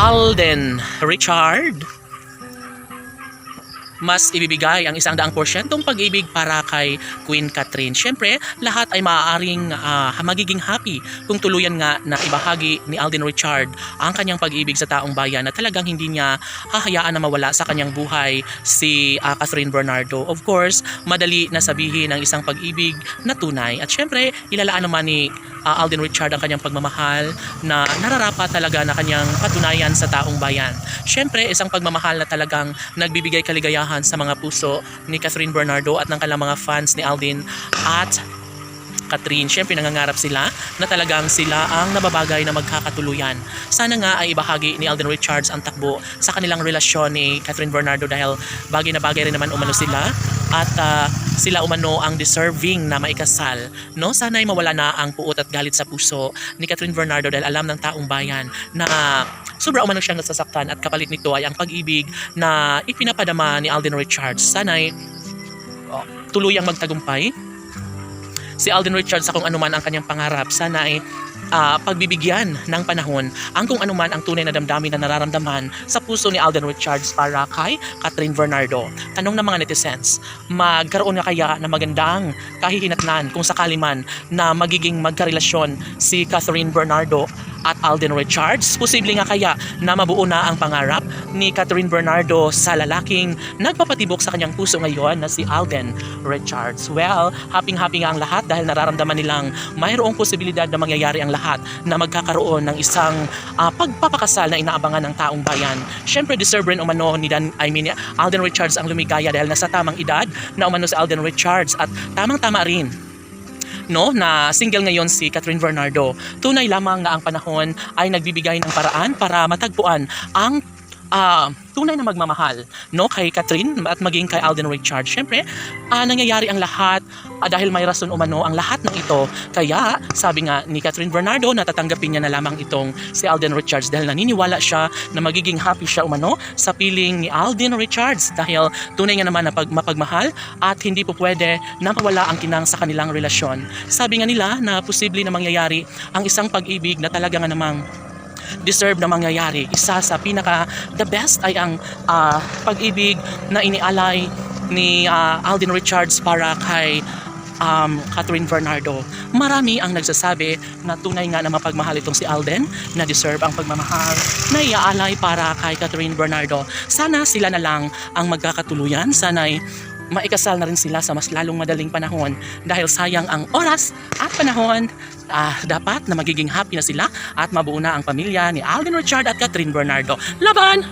Alden Richard mas ibibigay ang 100% pag-ibig para kay Queen Catherine. Siyempre, lahat ay maaaring magiging happy kung tuluyan nga na ibahagi ni Alden Richard ang kanyang pag-ibig sa taong bayan na talagang hindi niya hahayaan na mawala sa kanyang buhay si Catherine Bernardo. Of course, madali na sabihin ang isang pag-ibig na tunay. At siyempre, ilalaan naman ni Alden Richard ang kanyang pagmamahal na nararapat talaga na kanyang patunayan sa taong bayan. Siyempre, isang pagmamahal na talagang nagbibigay kaligayahan sa mga puso ni Catherine Bernardo at ng kanilang mga fans ni Alden at Catherine. Siyempre nangangarap sila na talagang sila ang nababagay na magkakatuluyan. Sana nga ay ibahagi ni Alden Richards ang takbo sa kanilang relasyon ni Catherine Bernardo dahil bagay na bagay rin naman umano sila at sila umano ang deserving na maikasal. No? Sana ay mawala na ang puot at galit sa puso ni Catherine Bernardo dahil alam ng taong bayan na sobra umano siyang nasasaktan at kapalit nito ay ang pag-ibig na ipinapadama ni Alden Richards. Sana ay tuluyang magtagumpay si Alden Richards sa kung anuman ang kanyang pangarap. Sana ay pagbibigyan ng panahon ang kung anuman ang tunay na damdamin na nararamdaman sa puso ni Alden Richards para kay Catherine Bernardo. Tanong ng mga netizens, magkaroon na kaya na magandang kahihinatnan kung sakali man na magiging magkarelasyon si Catherine Bernardo at Alden Richards? Posible nga kaya na mabuo na ang pangarap ni Catherine Bernardo sa lalaking nagpapatibok sa kanyang puso ngayon na si Alden Richards? Well, happy-happy nga ang lahat dahil nararamdaman nilang mayroong posibilidad na mangyayari ang lahat na magkakaroon ng isang pagpapakasal na inaabangan ng taong bayan. Siyempre, deserve rin umano ni Alden Richards ang lumigaya dahil nasa tamang edad na umano si Alden Richards at tamang-tama rin na single ngayon si Catherine Bernardo. Tunay lamang nga ang panahon ay nagbibigay ng paraan para matagpuan ang tunay na magmamahal kay Catherine at maging kay Alden Richards. Siyempre, nangyayari ang lahat dahil may rason umano ang lahat ng ito. Kaya, sabi nga ni Catherine Bernardo, natatanggapin niya na lamang itong si Alden Richards dahil naniniwala siya na magiging happy siya umano sa piling ni Alden Richards dahil tunay nga naman na mapagmahal at hindi po pwede na mawala ang kinang sa kanilang relasyon. Sabi nga nila na posible na mangyayari ang isang pag-ibig na talaga nga namang deserve na mangyayari. Isa sa pinaka the best ay ang pag-ibig na inialay ni Alden Richards para kay Catherine Bernardo. Marami ang nagsasabi na tunay nga na mapagmahal itong si Alden na deserve ang pagmamahal na iaalay para kay Catherine Bernardo. Sana sila na lang ang magkakatuluyan. Sana'y maikasal na rin sila sa mas lalong madaling panahon dahil sayang ang oras at panahon. Dapat na magiging happy na sila at mabuo na ang pamilya ni Alden Richard at Catherine Bernardo. Laban!